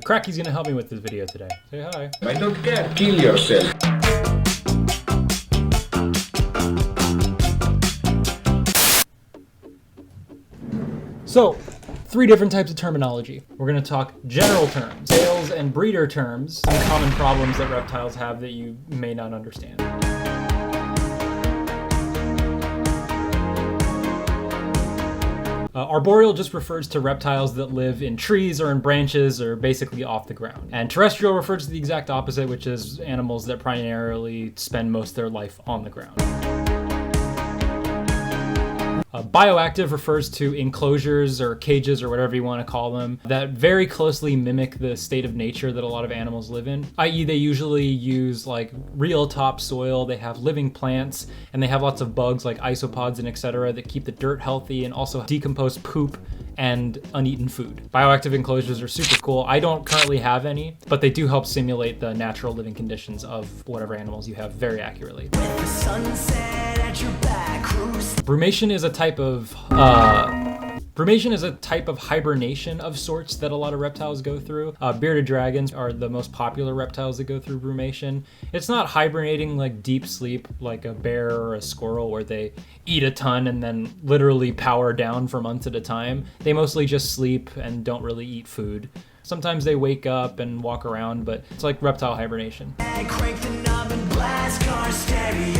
Cracky's gonna help me with this video today. Say hi. I don't care. Kill yourself. So, 3 different types of terminology. We're gonna talk general terms, sales and breeder terms, some common problems that reptiles have that you may not understand. Arboreal just refers to reptiles that live in trees or in branches or basically off the ground. And terrestrial refers to the exact opposite, which is animals that primarily spend most of their life on the ground. Bioactive refers to enclosures or cages or whatever you want to call them that very closely mimic the state of nature that a lot of animals live in, i.e. they usually use like real topsoil, they have living plants, and they have lots of bugs like isopods and etc. that keep the dirt healthy and also decompose poop and uneaten food. Bioactive enclosures are super cool. I don't currently have any, but they do help simulate the natural living conditions of whatever animals you have very accurately. Brumation is a type of hibernation of sorts that a lot of reptiles go through. Bearded dragons are the most popular reptiles that go through brumation. It's not hibernating like deep sleep like a bear or a squirrel where they eat a ton and then literally power down for months at a time. They mostly just sleep and don't really eat food. Sometimes they wake up and walk around, but it's like reptile hibernation.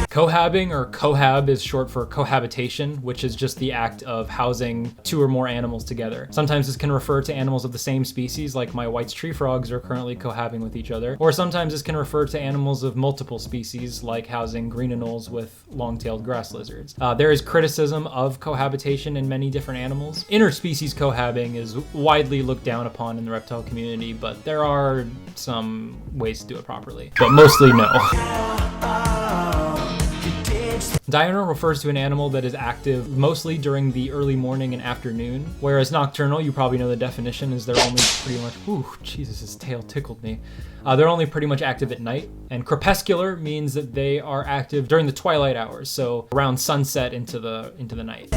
Cohabbing or cohab is short for cohabitation, which is just the act of housing 2 or more animals together. Sometimes this can refer to animals of the same species, like my White's tree frogs are currently cohabbing with each other. Or sometimes this can refer to animals of multiple species, like housing green anoles with long-tailed grass lizards. There is criticism of cohabitation in many different animals. Interspecies cohabbing is widely looked down upon in the reptile community, but there are some ways to do it properly, but mostly no. Diurnal refers to an animal that is active mostly during the early morning and afternoon, whereas nocturnal, you probably know the definition, is they're only pretty much, ooh, Jesus, his tail tickled me. They're only pretty much active at night. And crepescular means that they are active during the twilight hours, so around sunset into the night.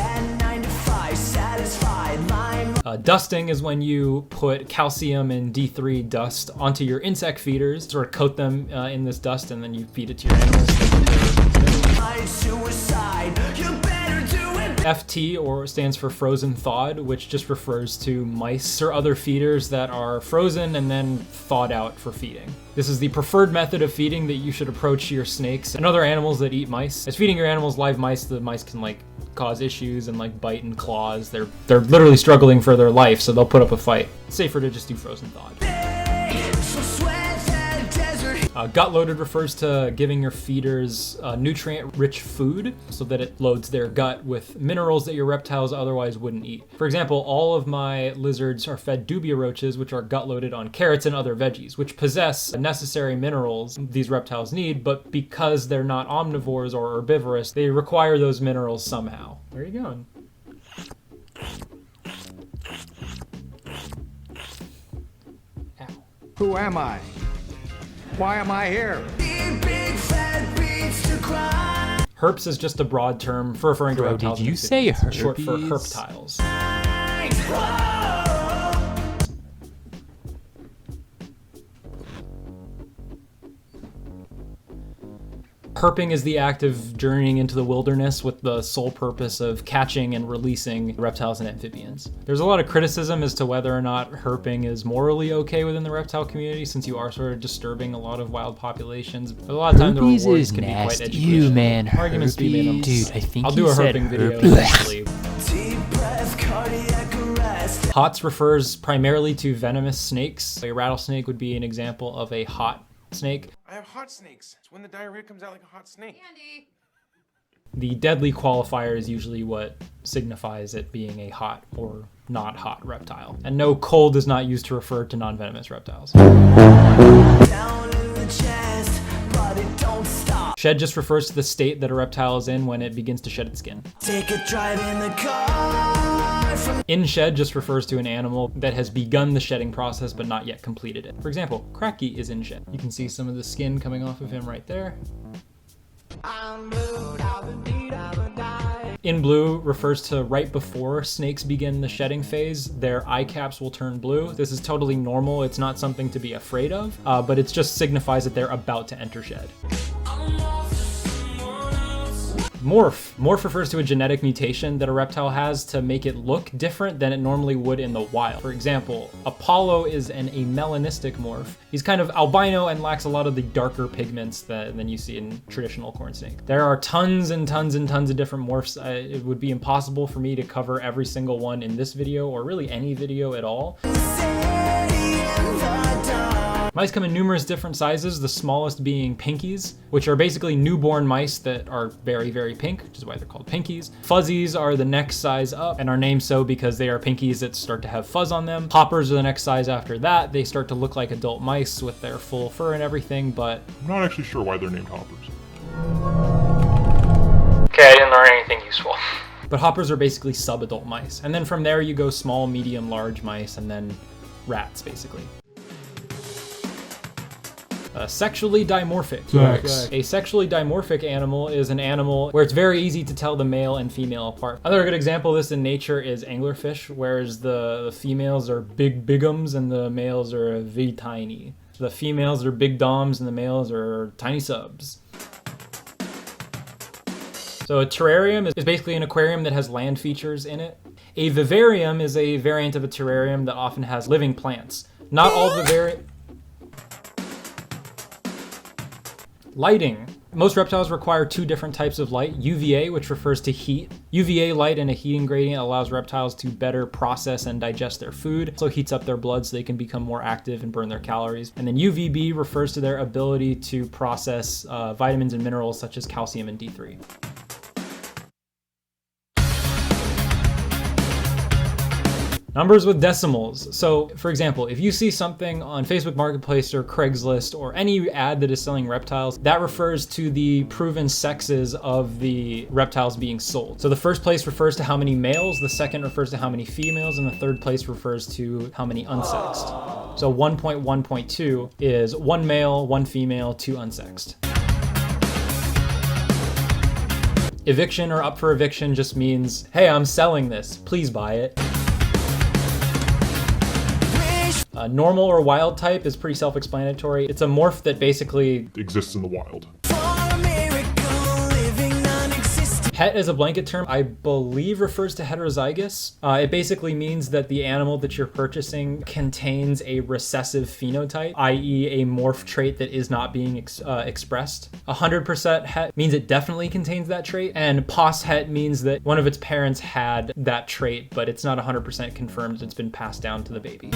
Dusting is when you put calcium and D3 dust onto your insect feeders, sort of coat them in this dust, and then you feed it to your animals. FT or stands for frozen thawed, which just refers to mice or other feeders that are frozen and then thawed out for feeding. This is the preferred method of feeding that you should approach your snakes and other animals that eat mice. As feeding your animals live mice, the mice can like cause issues and like bite and claws. They're literally struggling for their life, so they'll put up a fight. It's safer to just do frozen thawed. Gutloaded refers to giving your feeders nutrient-rich food so that it loads their gut with minerals that your reptiles otherwise wouldn't eat. For example, all of my lizards are fed dubia roaches, which are gut-loaded on carrots and other veggies, which possess necessary minerals these reptiles need, but because they're not omnivores or herbivorous, they require those minerals somehow. Where are you going? Ow. Who am I? Why am I here? Herps is just a broad term for referring to reptiles. Did you say herpes? Short for herptiles. Herping is the act of journeying into the wilderness with the sole purpose of catching and releasing reptiles and amphibians. There's a lot of criticism as to whether or not herping is morally okay within the reptile community, since you are sort of disturbing a lot of wild populations. But a lot of times the rewards can be quite educational. You, man, arguments to be made. Dude, I think I'll do a herping video eventually. Hots refers primarily to venomous snakes. A rattlesnake would be an example of a hot snake. I have hot snakes. It's when the diarrhea comes out like a hot snake. Andy. The deadly qualifier is usually what signifies it being a hot or not hot reptile. And no, cold is not used to refer to non-venomous reptiles. Shed just refers to the state that a reptile is in when it begins to shed its skin. Take a drive in the car from... In shed just refers to an animal that has begun the shedding process but not yet completed it. For example, Cracky is in shed. You can see some of the skin coming off of him right there. In blue refers to right before snakes begin the shedding phase, their eye caps will turn blue. This is totally normal. It's not something to be afraid of, but it just signifies that they're about to enter shed. Morph. Morph refers to a genetic mutation that a reptile has to make it look different than it normally would in the wild. For example, Apollo is a melanistic morph. He's kind of albino and lacks a lot of the darker pigments than you see in traditional corn snake. There are tons and tons and tons of different morphs. It would be impossible for me to cover every single one in this video or really any video at all. Mice come in numerous different sizes, the smallest being pinkies, which are basically newborn mice that are very, very pink, which is why they're called pinkies. Fuzzies are the next size up and are named so because they are pinkies that start to have fuzz on them. Hoppers are the next size after that. They start to look like adult mice with their full fur and everything, but I'm not actually sure why they're named hoppers. okay, I didn't learn anything useful. But hoppers are basically sub-adult mice. And then from there you go small, medium, large mice, and then rats, basically. Sexually dimorphic. Sex. A sexually dimorphic animal is an animal where it's very easy to tell the male and female apart. Another good example of this in nature is anglerfish, whereas the females are big bigums and the males are very tiny. The females are big doms and the males are tiny subs. So a terrarium is basically an aquarium that has land features in it. A vivarium is a variant of a terrarium that often has living plants. Not all vivarium... Lighting. Most reptiles require two different types of light. UVA, which refers to heat. UVA light in a heating gradient allows reptiles to better process and digest their food. Also heats up their blood so they can become more active and burn their calories. And then UVB refers to their ability to process vitamins and minerals such as calcium and D3. Numbers with decimals. So for example, if you see something on Facebook Marketplace or Craigslist or any ad that is selling reptiles, that refers to the proven sexes of the reptiles being sold. So the first place refers to how many males, the second refers to how many females, and the third place refers to how many unsexed. So 1.1.2 is 1 male, 1 female, 2 unsexed. Eviction or up for eviction just means, hey, I'm selling this, please buy it. Normal or wild type is pretty self-explanatory. It's a morph that basically Exists in the wild. Het as a blanket term, I believe refers to heterozygous. It basically means that the animal that you're purchasing contains a recessive phenotype, i.e. a morph trait that is not being expressed. 100% het means it definitely contains that trait, and pos het means that one of its parents had that trait, but it's not 100% confirmed it's been passed down to the baby.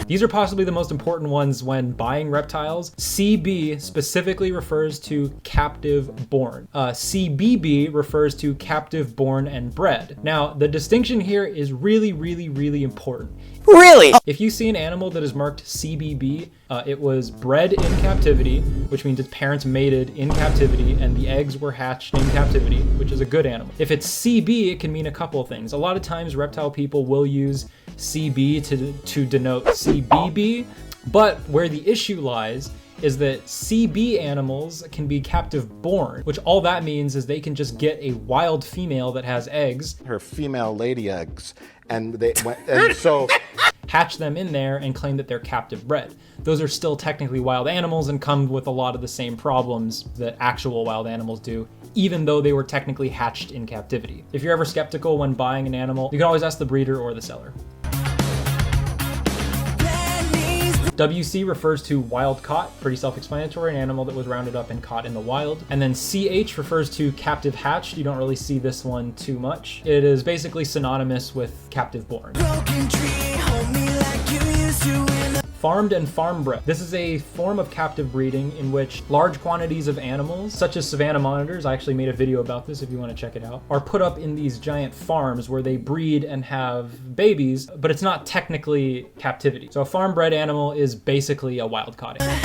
These are possibly the most important ones when buying reptiles. CB specifically refers to captive born. CBB refers to captive born and bred. Now, the distinction here is really, really, really important. Really? If you see an animal that is marked CBB, it was bred in captivity, which means its parents mated in captivity and the eggs were hatched in captivity, which is a good animal. If it's CB, it can mean a couple of things. A lot of times reptile people will use CB to denote CBB, but where the issue lies is that CB animals can be captive born, which all that means is they can just get a wild female that has eggs, her female lady eggs, and so hatch them in there and claim that they're captive bred. Those are still technically wild animals and come with a lot of the same problems that actual wild animals do, even though they were technically hatched in captivity. If you're ever skeptical when buying an animal, you can always ask the breeder or the seller. WC refers to wild caught, pretty self-explanatory, an animal that was rounded up and caught in the wild. And then CH refers to captive hatched. You don't really see this one too much. It is basically synonymous with captive born. Farmed and farm bred. This is a form of captive breeding in which large quantities of animals, such as savanna monitors, I actually made a video about this if you want to check it out, are put up in these giant farms where they breed and have babies, but it's not technically captivity. So a farm bred animal is basically a wild caught animal.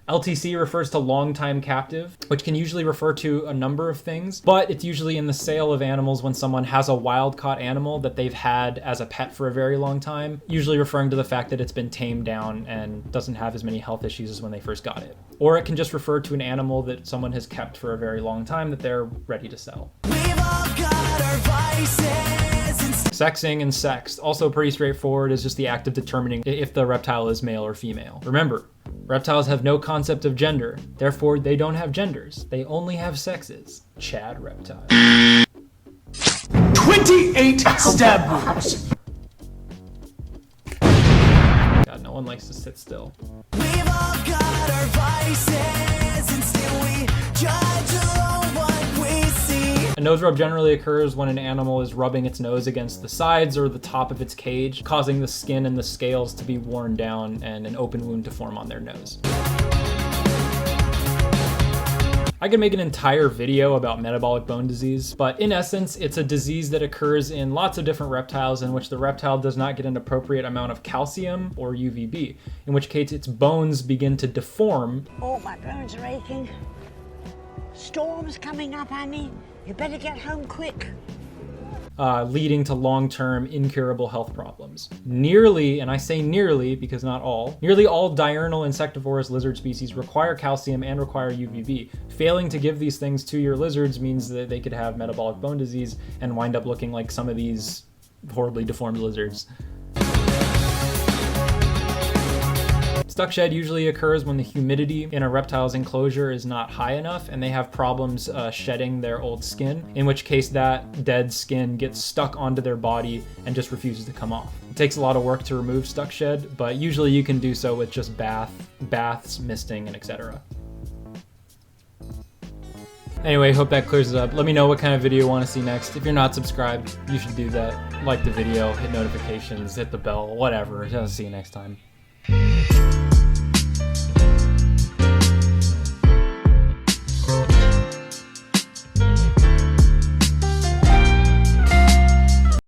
LTC refers to long-time captive, which can usually refer to a number of things, but it's usually in the sale of animals when someone has a wild-caught animal that they've had as a pet for a very long time, usually referring to the fact that it's been tamed down and doesn't have as many health issues as when they first got it. Or it can just refer to an animal that someone has kept for a very long time that they're ready to sell. We've all got our vices and Sexing and sext, also pretty straightforward, is just the act of determining if the reptile is male or female. Remember, reptiles have no concept of gender, therefore they don't have genders. They only have sexes. Chad Reptile. 28 stab wounds. God, no one likes to sit still. we've all got our vices and still we judge alone what we see. A nose rub generally occurs when an animal is rubbing its nose against the sides or the top of its cage, causing the skin and the scales to be worn down and an open wound to form on their nose. I could make an entire video about metabolic bone disease, but in essence, it's a disease that occurs in lots of different reptiles in which the reptile does not get an appropriate amount of calcium or UVB, in which case its bones begin to deform. Oh, my bones are aching. Storm's coming up, Annie. You better get home quick. Leading to long-term incurable health problems. Nearly, and I say nearly because not all, nearly all diurnal insectivorous lizard species require calcium and require UVB. Failing to give these things to your lizards means that they could have metabolic bone disease and wind up looking like some of these horribly deformed lizards. Stuck shed usually occurs when the humidity in a reptile's enclosure is not high enough and they have problems shedding their old skin, in which case that dead skin gets stuck onto their body and just refuses to come off. It takes a lot of work to remove stuck shed, but usually you can do so with just baths, misting, and etc. Anyway, hope that clears it up. Let me know what kind of video you want to see next. If you're not subscribed, you should do that. Like the video, hit notifications, hit the bell, whatever. I'll see you next time.